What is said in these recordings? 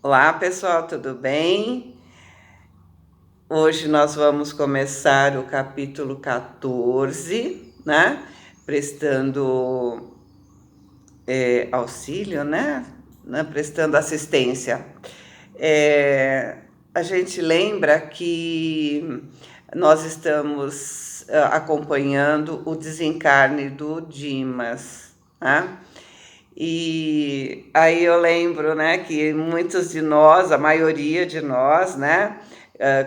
Olá, pessoal, tudo bem? Hoje nós vamos começar o capítulo 14, né? Prestando auxílio, né? Prestando assistência. É, a gente lembra que nós estamos acompanhando o desencarne do Dimas, né? E aí eu lembro, né, que muitos de nós, a maioria de nós, né,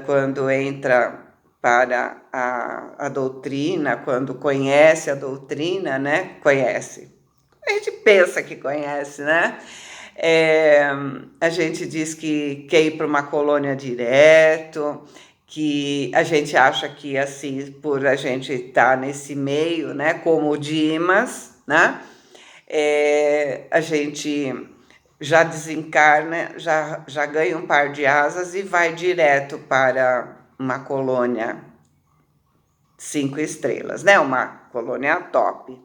quando entra para a doutrina, quando conhece a doutrina, né, conhece. A gente pensa que conhece, né? É, a gente diz que quer ir para uma colônia direto, que a gente acha que, assim, por a gente estar nesse meio, né, como o Dimas, né, a gente já desencarna, já ganha um par de asas e vai direto para uma colônia 5 estrelas, né? Uma colônia top.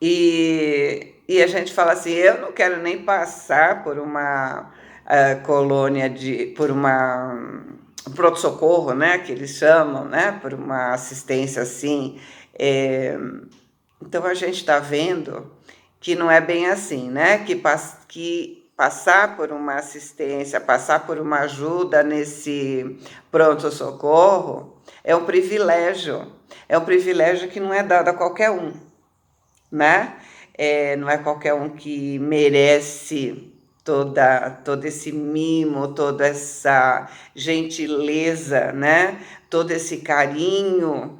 E a gente fala assim, eu não quero nem passar por uma colônia por uma pronto-socorro, né? Que eles chamam, né? Por uma assistência assim. É, então a gente está vendo que não é bem assim, né? Que passar por uma assistência, passar por uma ajuda nesse pronto-socorro é um privilégio. É um privilégio que não é dado a qualquer um, né? Não é qualquer um que merece todo esse mimo, toda essa gentileza, né? Todo esse carinho.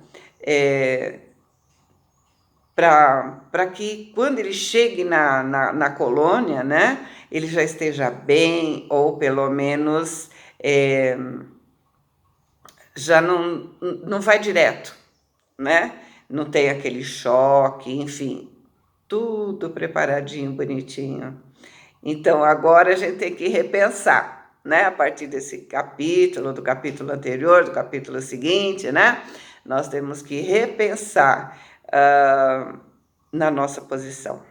Para que quando ele chegue na colônia, né, ele já esteja bem, ou pelo menos já não vai direto, né? Não tem aquele choque, enfim, tudo preparadinho, bonitinho. Então agora a gente tem que repensar, né? A partir desse capítulo, do capítulo anterior, do capítulo seguinte, né? Nós temos que repensar na nossa posição,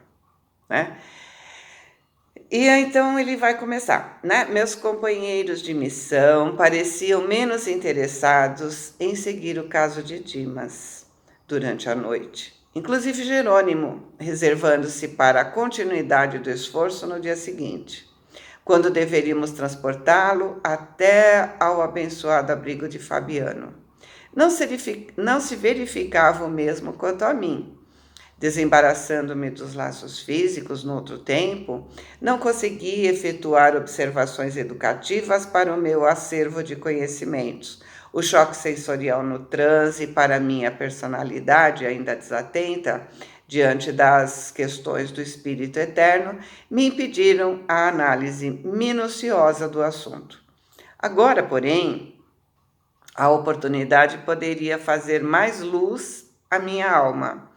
né? E então ele vai começar, né? Meus companheiros de missão pareciam menos interessados em seguir o caso de Dimas durante a noite. Inclusive Jerônimo, reservando-se para a continuidade do esforço no dia seguinte, quando deveríamos transportá-lo até ao abençoado abrigo de Fabiano. Não se verificava o mesmo quanto a mim. Desembaraçando-me dos laços físicos no outro tempo, não consegui efetuar observações educativas para o meu acervo de conhecimentos. O choque sensorial no transe para minha personalidade ainda desatenta diante das questões do espírito eterno me impediram a análise minuciosa do assunto. Agora, porém, a oportunidade poderia fazer mais luz à minha alma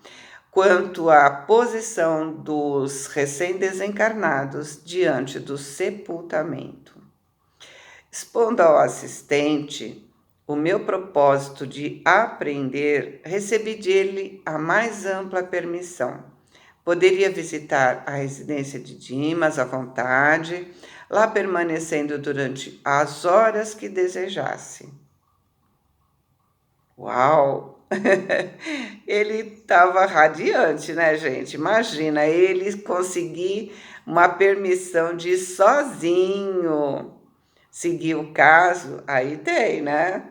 quanto à posição dos recém-desencarnados diante do sepultamento. Expondo ao assistente o meu propósito de aprender, recebi dele a mais ampla permissão. Poderia visitar a residência de Dimas à vontade, lá permanecendo durante as horas que desejasse. Uau! Ele estava radiante, né, gente? Imagina ele conseguir uma permissão de ir sozinho seguir o caso, aí tem, né?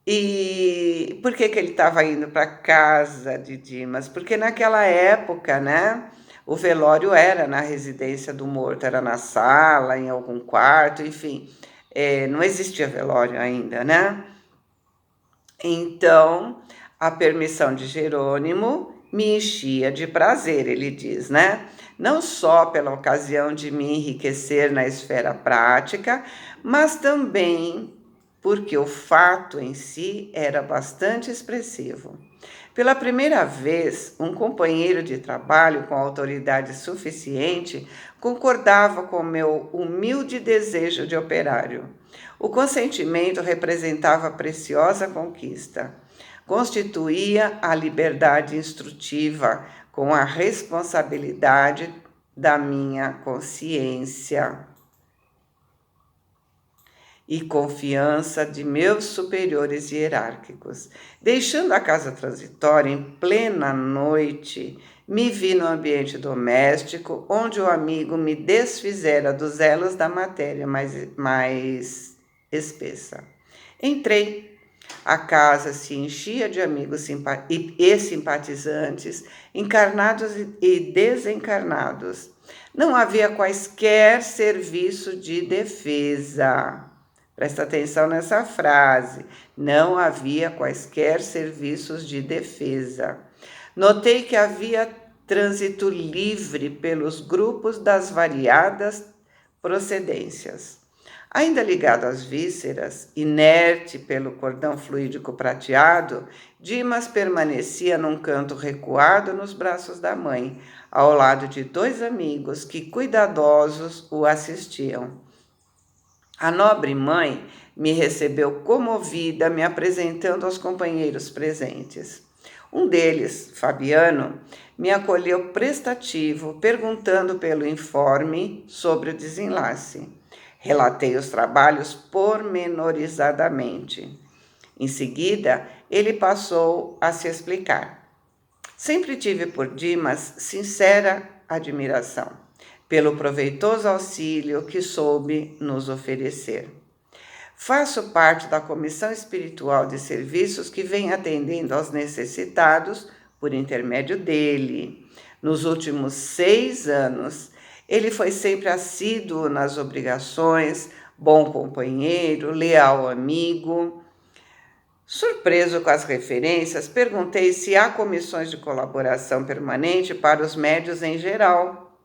E por que que ele estava indo para casa de Dimas? Porque naquela época, né, o velório era na residência do morto, era na sala, em algum quarto, enfim, não existia velório ainda, né? Então, a permissão de Jerônimo me enchia de prazer, ele diz, né? Não só pela ocasião de me enriquecer na esfera prática, mas também porque o fato em si era bastante expressivo. Pela primeira vez, um companheiro de trabalho com autoridade suficiente concordava com meu humilde desejo de operário. O consentimento representava preciosa conquista. Constituía a liberdade instrutiva com a responsabilidade da minha consciência. e confiança de meus superiores hierárquicos. Deixando a casa transitória em plena noite, me vi no ambiente doméstico, onde o amigo me desfizera dos elos da matéria mais espessa. Entrei. A casa se enchia de amigos e simpatizantes, encarnados e desencarnados. Não havia quaisquer serviço de defesa. Presta atenção nessa frase. Não havia quaisquer serviços de defesa. Notei que havia trânsito livre pelos grupos das variadas procedências. Ainda ligado às vísceras, inerte pelo cordão fluídico prateado, Dimas permanecia num canto recuado nos braços da mãe, ao lado de dois amigos que cuidadosos o assistiam. A nobre mãe me recebeu comovida, me apresentando aos companheiros presentes. Um deles, Fabiano, me acolheu prestativo, perguntando pelo informe sobre o desenlace. Relatei os trabalhos pormenorizadamente. Em seguida, ele passou a se explicar. Sempre tive por Dimas sincera admiração, pelo proveitoso auxílio que soube nos oferecer. Faço parte da comissão espiritual de serviços que vem atendendo aos necessitados por intermédio dele. Nos últimos 6 anos, ele foi sempre assíduo nas obrigações, bom companheiro, leal amigo. Surpreso com as referências, perguntei se há comissões de colaboração permanente para os médiuns em geral,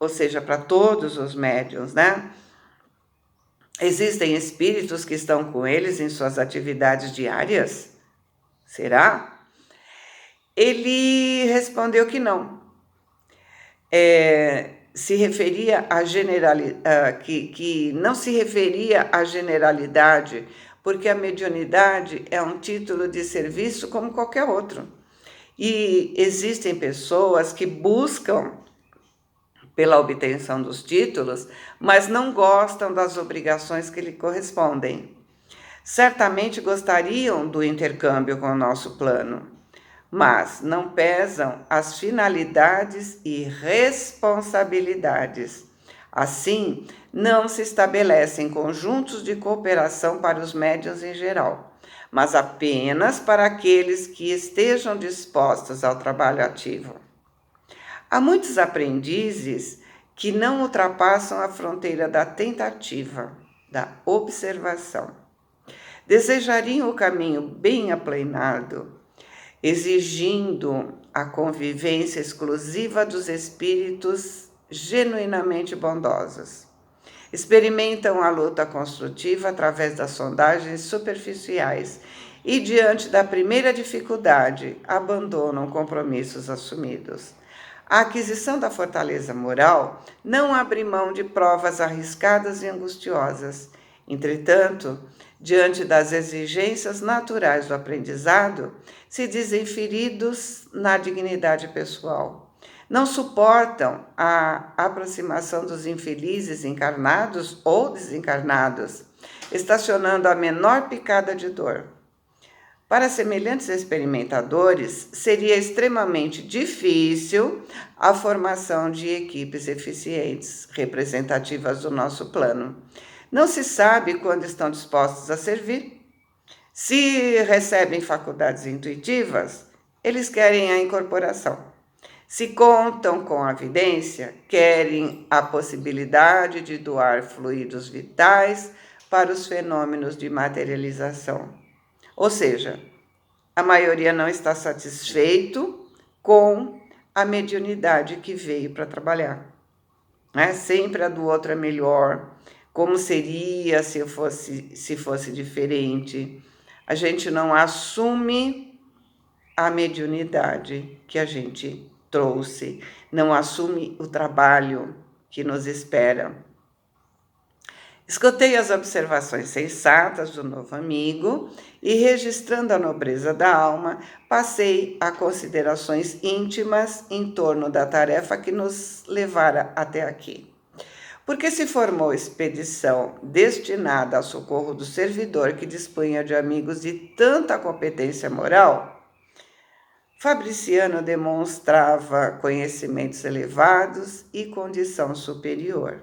ou seja, para todos os médiuns, né? Existem espíritos que estão com eles em suas atividades diárias? Será? Ele respondeu que não. Se referia a que não se referia à generalidade, porque a mediunidade é um título de serviço como qualquer outro. E existem pessoas que buscam pela obtenção dos títulos, mas não gostam das obrigações que lhe correspondem. Certamente gostariam do intercâmbio com o nosso plano, mas não pesam as finalidades e responsabilidades. Assim, não se estabelecem conjuntos de cooperação para os médiuns em geral, mas apenas para aqueles que estejam dispostos ao trabalho ativo. Há muitos aprendizes que não ultrapassam a fronteira da tentativa, da observação. Desejariam o caminho bem aplanado, exigindo a convivência exclusiva dos espíritos genuinamente bondosos. Experimentam a luta construtiva através das sondagens superficiais e, diante da primeira dificuldade, abandonam compromissos assumidos. A aquisição da fortaleza moral não abre mão de provas arriscadas e angustiosas. Entretanto, diante das exigências naturais do aprendizado, se dizem feridos na dignidade pessoal. Não suportam a aproximação dos infelizes encarnados ou desencarnados, estacionando a menor picada de dor. Para semelhantes experimentadores, seria extremamente difícil a formação de equipes eficientes, representativas do nosso plano. Não se sabe quando estão dispostos a servir. Se recebem faculdades intuitivas, eles querem a incorporação. Se contam com a vidência, querem a possibilidade de doar fluidos vitais para os fenômenos de materialização. Ou seja, a maioria não está satisfeito com a mediunidade que veio para trabalhar. Sempre a do outro é melhor. Como seria se fosse diferente? A gente não assume a mediunidade que a gente trouxe, não assume o trabalho que nos espera. Escutei as observações sensatas do novo amigo e, registrando a nobreza da alma, passei a considerações íntimas em torno da tarefa que nos levara até aqui. Porque se formou expedição destinada ao socorro do servidor que dispunha de amigos de tanta competência moral, Fabriciano demonstrava conhecimentos elevados e condição superior.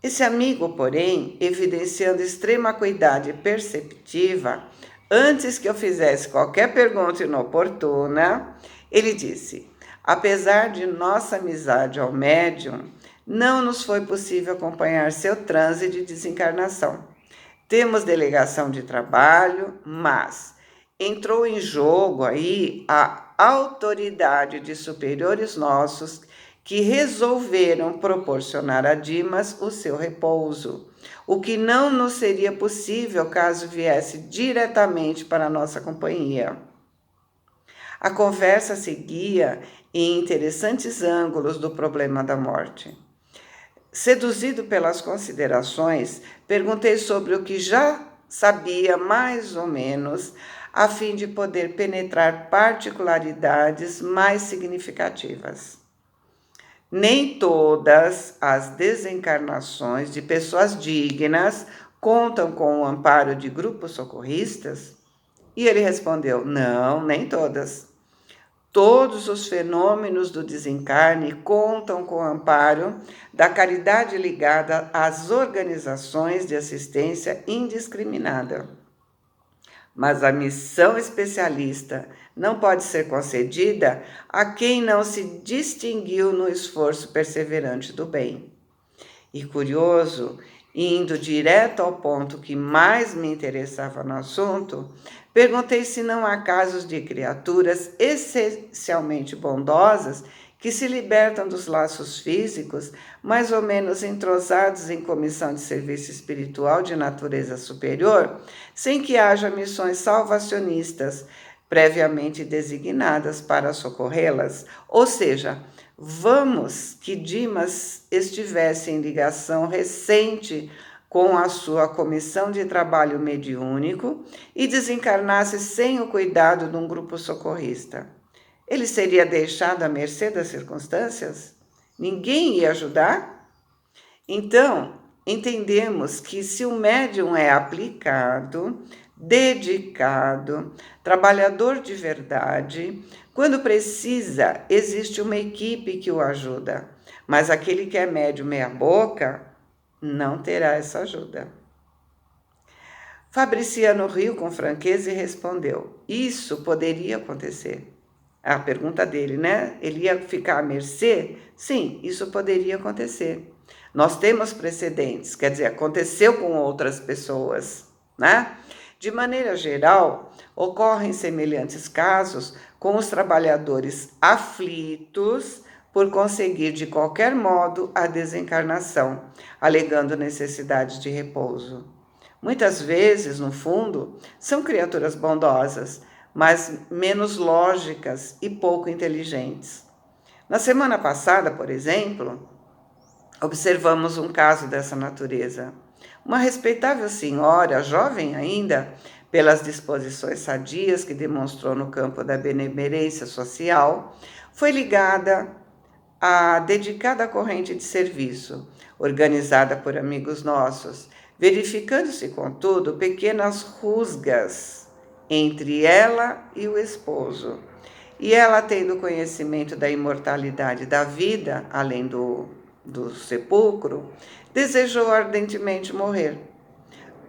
Esse amigo, porém, evidenciando extrema acuidade perceptiva, antes que eu fizesse qualquer pergunta inoportuna, ele disse: apesar de nossa amizade ao médium, não nos foi possível acompanhar seu transe de desencarnação. Temos delegação de trabalho, mas entrou em jogo aí a autoridade de superiores nossos que resolveram proporcionar a Dimas o seu repouso, o que não nos seria possível caso viesse diretamente para a nossa companhia. A conversa seguia em interessantes ângulos do problema da morte. Seduzido pelas considerações, perguntei sobre o que já sabia mais ou menos, a fim de poder penetrar particularidades mais significativas. Nem todas as desencarnações de pessoas dignas contam com o amparo de grupos socorristas? E ele respondeu: não, nem todas. Todos os fenômenos do desencarne contam com o amparo da caridade ligada às organizações de assistência indiscriminada. Mas a missão especialista não pode ser concedida a quem não se distinguiu no esforço perseverante do bem. E curioso, indo direto ao ponto que mais me interessava no assunto, perguntei se não há casos de criaturas essencialmente bondosas que se libertam dos laços físicos, mais ou menos entrosados em comissão de serviço espiritual de natureza superior, sem que haja missões salvacionistas previamente designadas para socorrê-las. Ou seja, vamos que Dimas estivesse em ligação recente com a sua comissão de trabalho mediúnico e desencarnasse sem o cuidado de um grupo socorrista. Ele seria deixado à mercê das circunstâncias? Ninguém ia ajudar? Então, entendemos que se o médium é aplicado, dedicado, trabalhador de verdade, quando precisa, existe uma equipe que o ajuda. Mas aquele que é médium meia-boca não terá essa ajuda. Fabriciano riu com franqueza e respondeu: isso poderia acontecer. A pergunta dele, né? Ele ia ficar à mercê? Sim, isso poderia acontecer. Nós temos precedentes, quer dizer, aconteceu com outras pessoas, né? De maneira geral, ocorrem semelhantes casos com os trabalhadores aflitos por conseguir de qualquer modo a desencarnação, alegando necessidade de repouso. Muitas vezes, no fundo, são criaturas bondosas, mas menos lógicas e pouco inteligentes. Na semana passada, por exemplo, observamos um caso dessa natureza. Uma respeitável senhora, jovem ainda, pelas disposições sadias que demonstrou no campo da benemerência social, foi ligada à dedicada corrente de serviço, organizada por amigos nossos, verificando-se, contudo, pequenas rusgas entre ela e o esposo. E ela, tendo conhecimento da imortalidade da vida, além do sepulcro, desejou ardentemente morrer.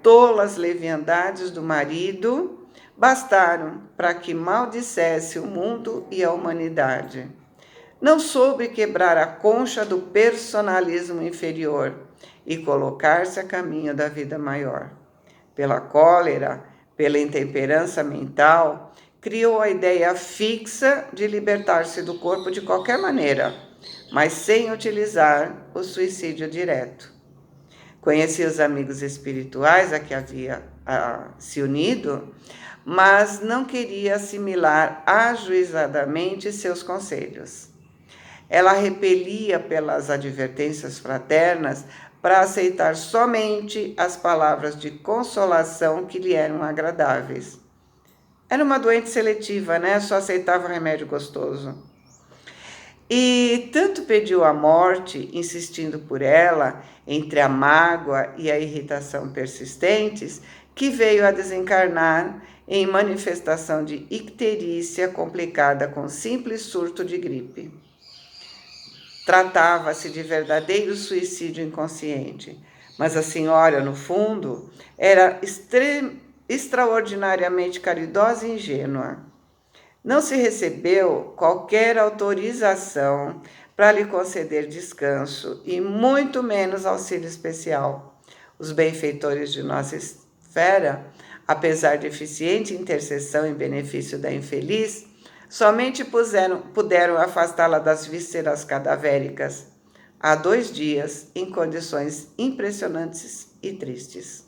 Tolas leviandades do marido bastaram para que maldissesse o mundo e a humanidade. Não soube quebrar a concha do personalismo inferior e colocar-se a caminho da vida maior. Pela cólera, pela intemperança mental, criou a ideia fixa de libertar-se do corpo de qualquer maneira, mas sem utilizar o suicídio direto. Conheci os amigos espirituais a que havia se unido, mas não queria assimilar ajuizadamente seus conselhos. Ela repelia pelas advertências fraternas para aceitar somente as palavras de consolação que lhe eram agradáveis. Era uma doente seletiva, né? Só aceitava remédio gostoso. E tanto pediu a morte, insistindo por ela, entre a mágoa e a irritação persistentes, que veio a desencarnar em manifestação de icterícia complicada com simples surto de gripe. Tratava-se de verdadeiro suicídio inconsciente, mas a senhora, no fundo, era extraordinariamente caridosa e ingênua. Não se recebeu qualquer autorização para lhe conceder descanso e muito menos auxílio especial. Os benfeitores de nossa esfera, apesar de eficiente intercessão em benefício da infeliz, somente puderam afastá-la das vísceras cadavéricas há 2 dias, em condições impressionantes e tristes.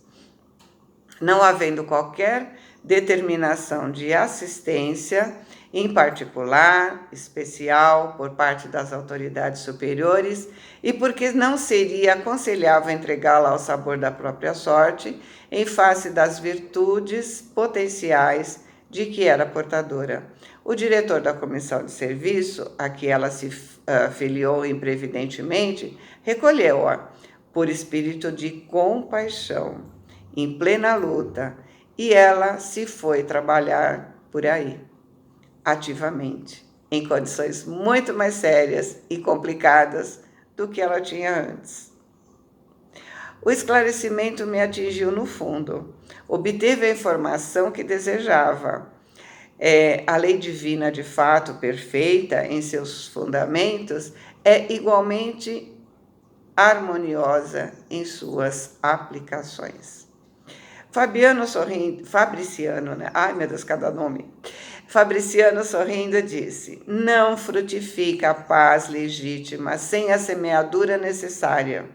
Não havendo qualquer determinação de assistência, em particular, especial, por parte das autoridades superiores, e porque não seria aconselhável entregá-la ao sabor da própria sorte, em face das virtudes potenciais de que era portadora. O diretor da comissão de serviço, a que ela se filiou imprevidentemente, recolheu-a por espírito de compaixão, em plena luta, e ela se foi trabalhar por aí, ativamente, em condições muito mais sérias e complicadas do que ela tinha antes. O esclarecimento me atingiu no fundo. Obteve a informação que desejava. A lei divina, de fato, perfeita em seus fundamentos, é igualmente harmoniosa em suas aplicações. Fabriciano, né? Ai, meu Deus, cada nome. Fabriciano, sorrindo, disse: não frutifica a paz legítima sem a semeadura necessária.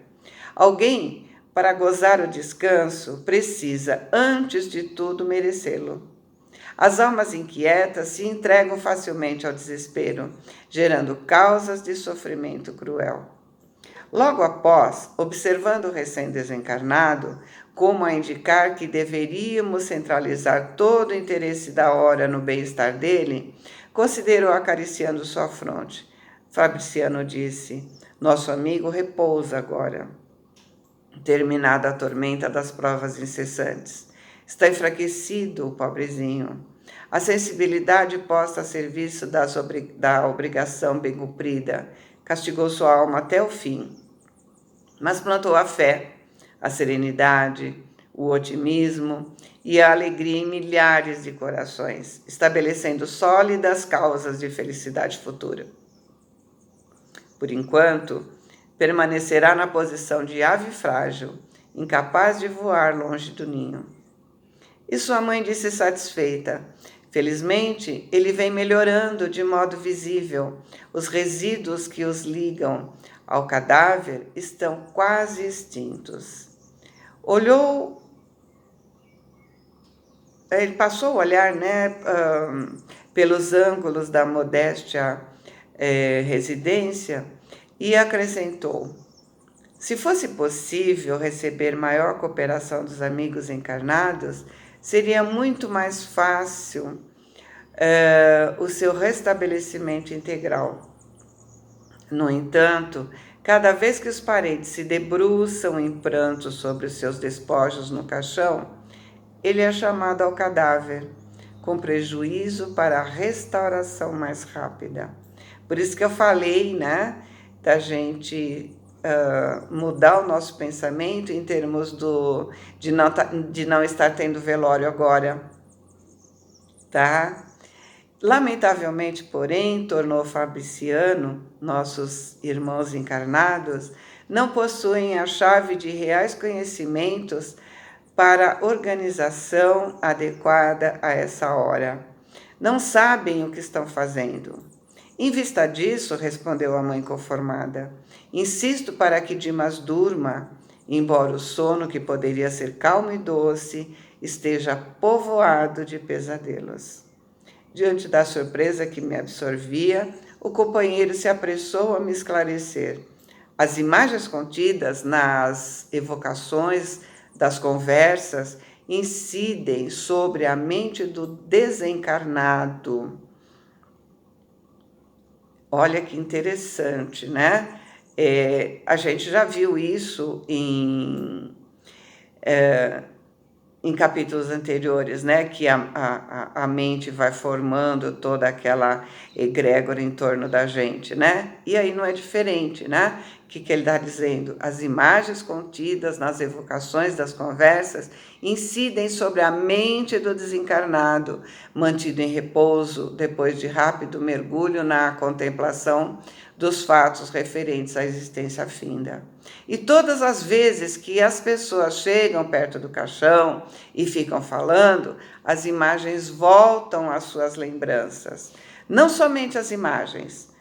Alguém, para gozar o descanso, precisa, antes de tudo, merecê-lo. As almas inquietas se entregam facilmente ao desespero, gerando causas de sofrimento cruel. Logo após, observando o recém-desencarnado, como a indicar que deveríamos centralizar todo o interesse da hora no bem-estar dele, considerou acariciando sua fronte. Fabriciano disse: nosso amigo repousa agora, terminada a tormenta das provas incessantes. Está enfraquecido, o pobrezinho. A sensibilidade posta a serviço da obrigação bem cumprida castigou sua alma até o fim, mas plantou a fé, a serenidade, o otimismo e a alegria em milhares de corações, estabelecendo sólidas causas de felicidade futura. Por enquanto, permanecerá na posição de ave frágil, incapaz de voar longe do ninho. E sua mãe disse satisfeita: felizmente, ele vem melhorando de modo visível. Os resíduos que os ligam ao cadáver estão quase extintos. Ele passou a olhar, né, pelos ângulos da modéstia residência e acrescentou: se fosse possível receber maior cooperação dos amigos encarnados, seria muito mais fácil o seu restabelecimento integral. No entanto, cada vez que os parentes se debruçam em pranto sobre os seus despojos no caixão, ele é chamado ao cadáver, com prejuízo para a restauração mais rápida. Por isso que eu falei, né, da gente mudar o nosso pensamento em termos de não estar tendo velório agora, tá? Lamentavelmente, porém, tornou Fabriciano, nossos irmãos encarnados não possuem a chave de reais conhecimentos para a organização adequada a essa hora. Não sabem o que estão fazendo. Em vista disso, respondeu a mãe conformada, insisto para que Dimas durma, embora o sono, que poderia ser calmo e doce, esteja povoado de pesadelos. Diante da surpresa que me absorvia, o companheiro se apressou a me esclarecer. As imagens contidas nas evocações das conversas incidem sobre a mente do desencarnado. Olha que interessante, né? A gente já viu isso em capítulos anteriores, né, que a mente vai formando toda aquela egrégora em torno da gente, né? E aí não é diferente, né? O que ele está dizendo? As imagens contidas nas evocações das conversas incidem sobre a mente do desencarnado, mantido em repouso depois de rápido mergulho na contemplação dos fatos referentes à existência finda. E todas as vezes que as pessoas chegam perto do caixão e ficam falando, as imagens voltam às suas lembranças. Não somente as imagens.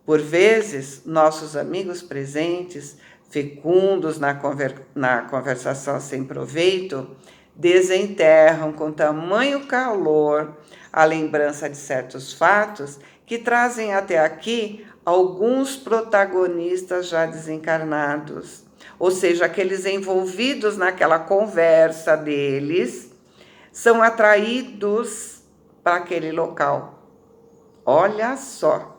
Por vezes, nossos amigos presentes, fecundos na conversação sem proveito, desenterram com tamanho calor a lembrança de certos fatos que trazem até aqui alguns protagonistas já desencarnados, ou seja, aqueles envolvidos naquela conversa deles, são atraídos para aquele local. Olha só.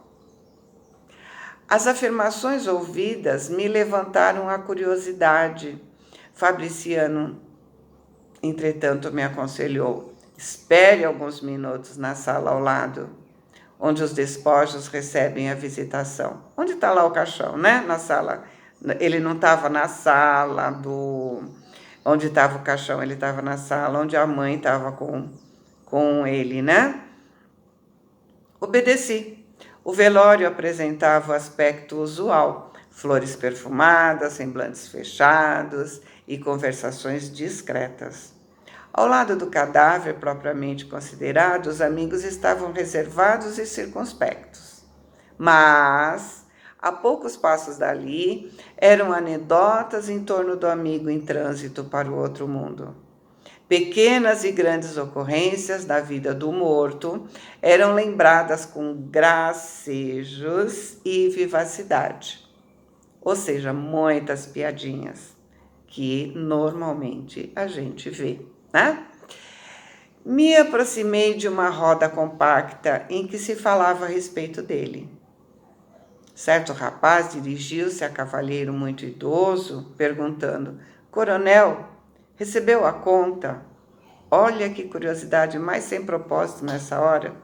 As afirmações ouvidas me levantaram a curiosidade. Fabriciano, entretanto, me aconselhou: espere alguns minutos na sala ao lado, onde os despojos recebem a visitação. Onde está lá o caixão, né? Na sala. Ele não estava na sala onde estava o caixão, ele estava na sala onde a mãe estava com ele, né? Obedeci. O velório apresentava o aspecto usual: flores perfumadas, semblantes fechados e conversações discretas. Ao lado do cadáver propriamente considerado, os amigos estavam reservados e circunspectos. Mas, a poucos passos dali, eram anedotas em torno do amigo em trânsito para o outro mundo. Pequenas e grandes ocorrências da vida do morto eram lembradas com gracejos e vivacidade. Ou seja, muitas piadinhas que normalmente a gente vê, né? Me aproximei de uma roda compacta em que se falava a respeito dele. Certo rapaz dirigiu-se a cavalheiro muito idoso, perguntando: Coronel, recebeu a conta? Olha que curiosidade mais sem propósito nessa hora.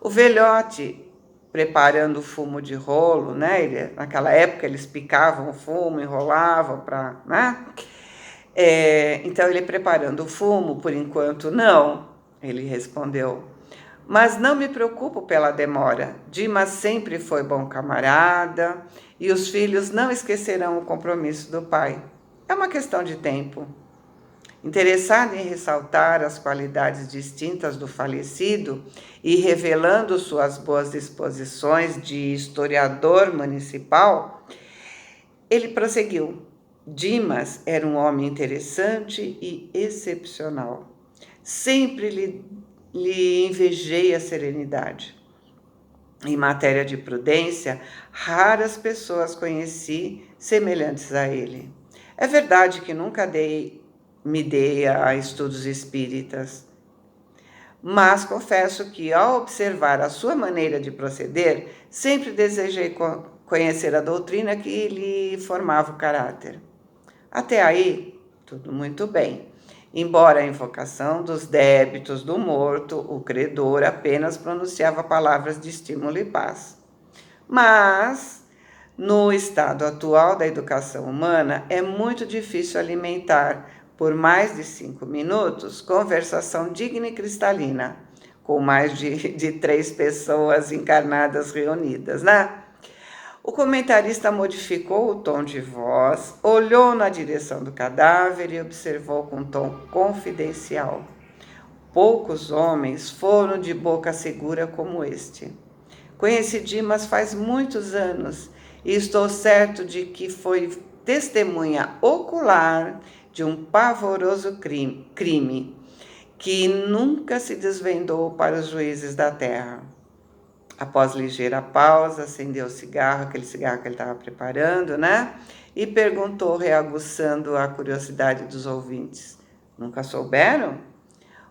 O velhote, preparando o fumo de rolo, né? Naquela época eles picavam o fumo, enrolavam para, né? Então ele preparando o fumo, por enquanto não, ele respondeu. Mas não me preocupo pela demora. Dimas sempre foi bom camarada e os filhos não esquecerão o compromisso do pai. É uma questão de tempo. Interessado em ressaltar as qualidades distintas do falecido e revelando suas boas disposições de historiador municipal, ele prosseguiu. Dimas era um homem interessante e excepcional. Sempre lhe invejei a serenidade. Em matéria de prudência, raras pessoas conheci semelhantes a ele. É verdade que nunca me dei a estudos espíritas, mas confesso que, ao observar a sua maneira de proceder, sempre desejei conhecer a doutrina que lhe formava o caráter. Até aí, tudo muito bem. Embora a invocação dos débitos do morto, o credor apenas pronunciava palavras de estímulo e paz. Mas, no estado atual da educação humana, é muito difícil alimentar, por mais de 5 minutos, conversação digna e cristalina, com mais de 3 pessoas encarnadas reunidas, né? O comentarista modificou o tom de voz, olhou na direção do cadáver e observou com tom confidencial. Poucos homens foram de boca segura como este. Conheci Dimas faz muitos anos e estou certo de que foi testemunha ocular de um pavoroso crime que nunca se desvendou para os juízes da terra. Após ligeira pausa, acendeu o cigarro, aquele cigarro que ele estava preparando, né? E perguntou, reaguçando a curiosidade dos ouvintes: nunca souberam?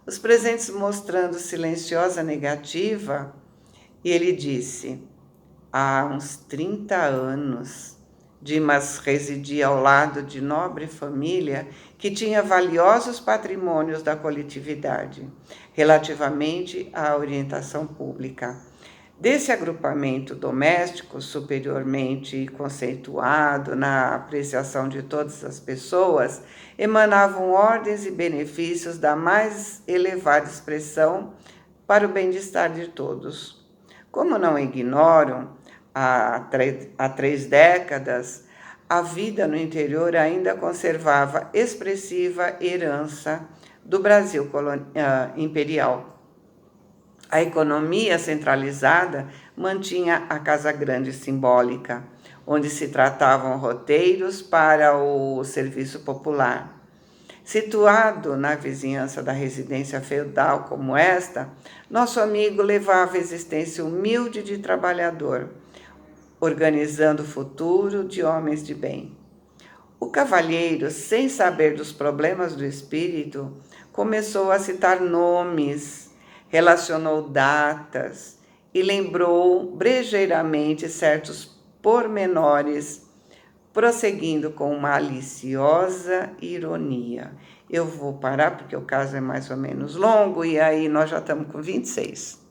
Os presentes mostrando silenciosa negativa, e ele disse: há uns 30 anos. Dimas residia ao lado de nobre família que tinha valiosos patrimônios da coletividade, relativamente à orientação pública. Desse agrupamento doméstico, superiormente conceituado na apreciação de todas as pessoas, emanavam ordens e benefícios da mais elevada expressão para o bem-estar de todos. Como não ignoram, há 3 décadas, a vida no interior ainda conservava expressiva herança do Brasil imperial. A economia centralizada mantinha a Casa Grande simbólica, onde se tratavam roteiros para o serviço popular. Situado na vizinhança da residência feudal como esta, nosso amigo levava a existência humilde de trabalhador, organizando o futuro de homens de bem. O cavalheiro, sem saber dos problemas do espírito, começou a citar nomes, relacionou datas e lembrou brejeiramente certos pormenores, prosseguindo com maliciosa ironia. Eu vou parar porque o caso é mais ou menos longo e aí nós já estamos com 26.